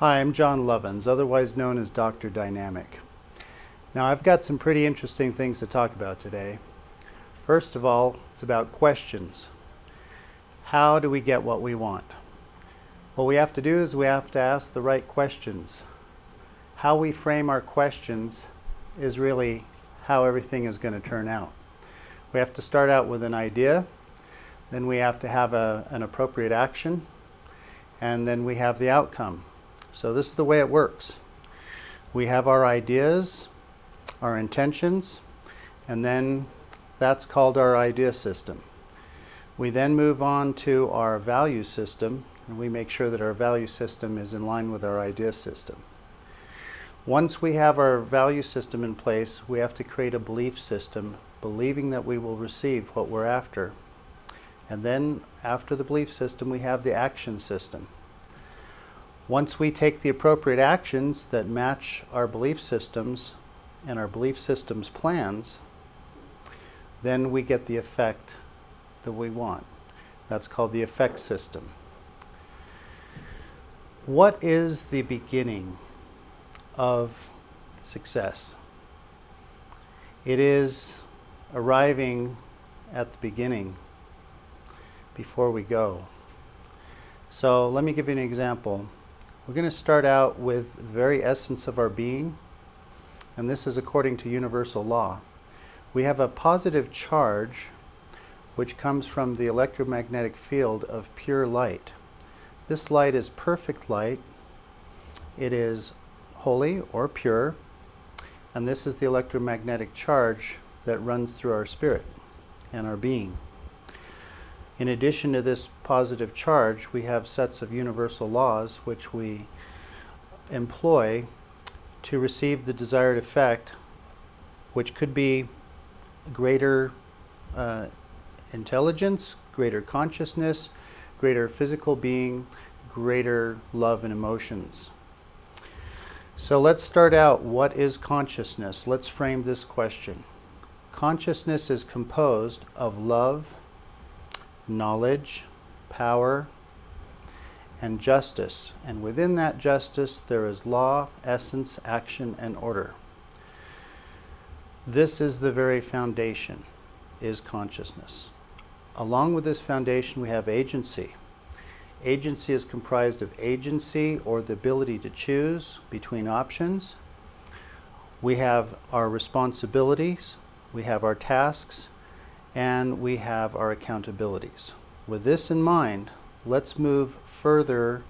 Hi, I'm John Lovins, otherwise known as Dr. Dynamic. Now, I've got some pretty interesting things to talk about today. First of all, it's about questions. How do we get what we want? What we have to do is we have to ask the right questions. How we frame our questions is really how everything is going to turn out. We have to start out with an idea, then we have to have an appropriate action, and then we have the outcome. So this is the way it works. We have our ideas, our intentions, and then that's called our idea system. We then move on to our value system, and we make sure that our value system is in line with our idea system. Once we have our value system in place, we have to create a belief system, believing that we will receive what we're after. And then after the belief system, we have the action system. Once we take the appropriate actions that match our belief systems and our belief systems plans, then we get the effect that we want. That's called the effect system. What is the beginning of success? It is arriving at the beginning before we go. So let me give you an example. We're going to start out with the very essence of our being, and this is according to universal law. We have a positive charge which comes from the electromagnetic field of pure light. This light is perfect light. It is holy or pure, and this is the electromagnetic charge that runs through our spirit and our being. In addition to this positive charge, we have sets of universal laws which we employ to receive the desired effect, which could be greater intelligence, greater consciousness, greater physical being, greater love and emotions. So let's start out. What is consciousness? Let's frame this question. Consciousness is composed of love, knowledge, power, and justice. And within that justice, there is law, essence, action, and order. This is the very foundation, is consciousness. Along with this foundation, we have agency. Agency is comprised of agency, or the ability to choose between options. We have our responsibilities, we have our tasks, and we have our accountabilities. With this in mind, let's move further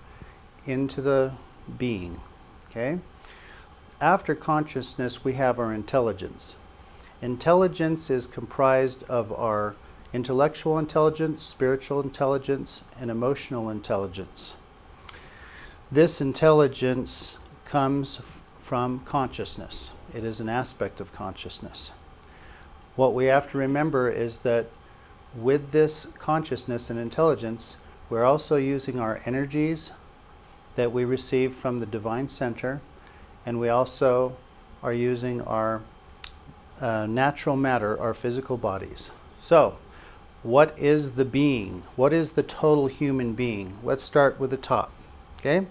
into the being. Okay? After consciousness, we have our intelligence. Intelligence is comprised of our intellectual intelligence, spiritual intelligence, and emotional intelligence. This intelligence comes from consciousness. It is an aspect of consciousness. What we have to remember is that with this consciousness and intelligence, we're also using our energies that we receive from the divine center, and we also are using our natural matter, our physical bodies. So, what is the being? What is the total human being? Let's start with the top. Okay?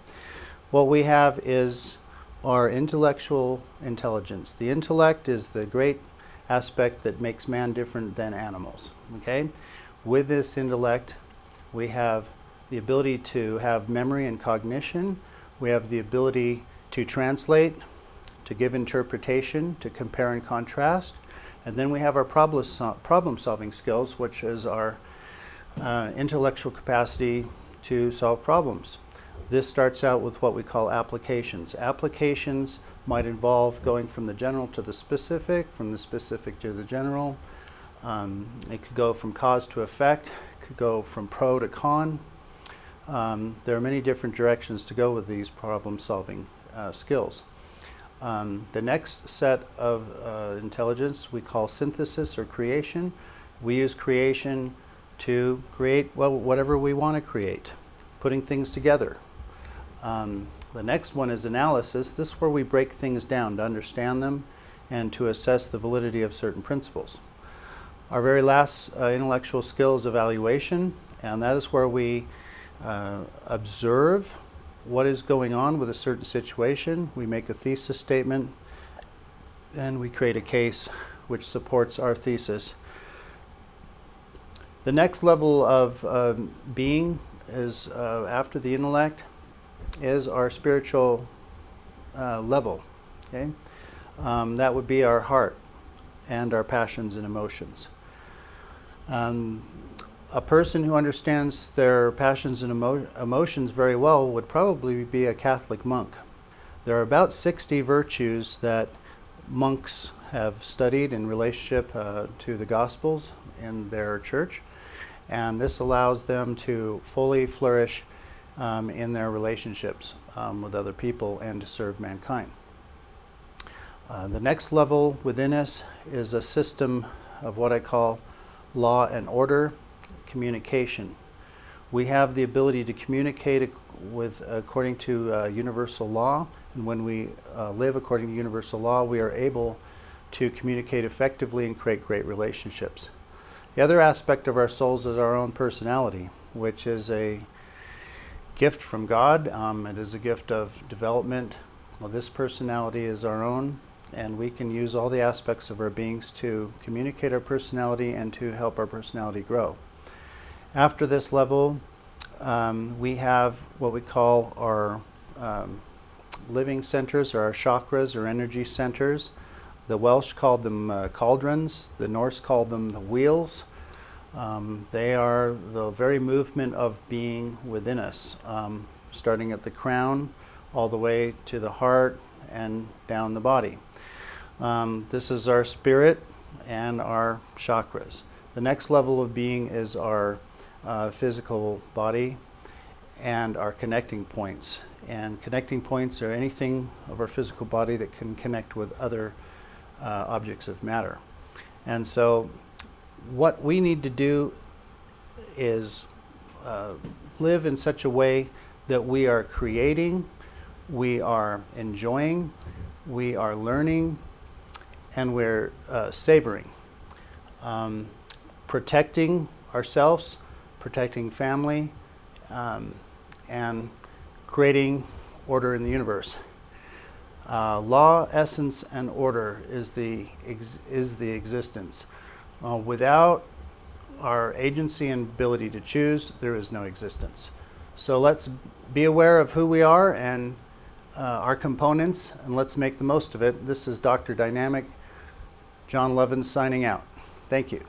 What we have is our intellectual intelligence. The intellect is the great aspect that makes man different than animals. Okay? With this intellect, we have the ability to have memory and cognition. We have the ability to translate, to give interpretation, to compare and contrast. And then we have our problem-solving skills, which is our intellectual capacity to solve problems. This starts out with what we call applications. Applications might involve going from the general to the specific, from the specific to the general. It could go from cause to effect. It could go from pro to con. There are many different directions to go with these problem-solving skills. The next set of intelligence we call synthesis or creation. We use creation to create, well, whatever we want to create, putting things together. The next one is analysis. This is where we break things down to understand them and to assess the validity of certain principles. Our very last intellectual skill is evaluation, and that is where we observe what is going on with a certain situation. We make a thesis statement, and we create a case which supports our thesis. The next level of being is, after the intellect, is our spiritual level. Okay? That would be our heart and our passions and emotions. A person who understands their passions and emotions very well would probably be a Catholic monk. There are about 60 virtues that monks have studied in relationship to the Gospels in their church, and this allows them to fully flourish in their relationships with other people and to serve mankind. The next level within us is a system of what I call law and order, communication. We have the ability to communicate according to universal law, and when we live according to universal law, we are able to communicate effectively and create great relationships. The other aspect of our souls is our own personality, which is a gift from God. It is a gift of development. Well, this personality is our own, and we can use all the aspects of our beings to communicate our personality and to help our personality grow. After this level, we have what we call our living centers, or our chakras, or energy centers. The Welsh called them cauldrons. The Norse called them the wheels. They are the very movement of being within us, starting at the crown all the way to the heart and down the body. This is our spirit and our chakras. The next level of being is our physical body and our connecting points. And connecting points are anything of our physical body that can connect with other objects of matter. And so what we need to do is live in such a way that we are creating, we are enjoying, we are learning, and we're savoring. Protecting ourselves, protecting family, and creating order in the universe. Law, essence, and order is the existence. Without our agency and ability to choose, there is no existence. So let's be aware of who we are and our components, and let's make the most of it. This is Dr. Dynamic, John Lovins signing out. Thank you.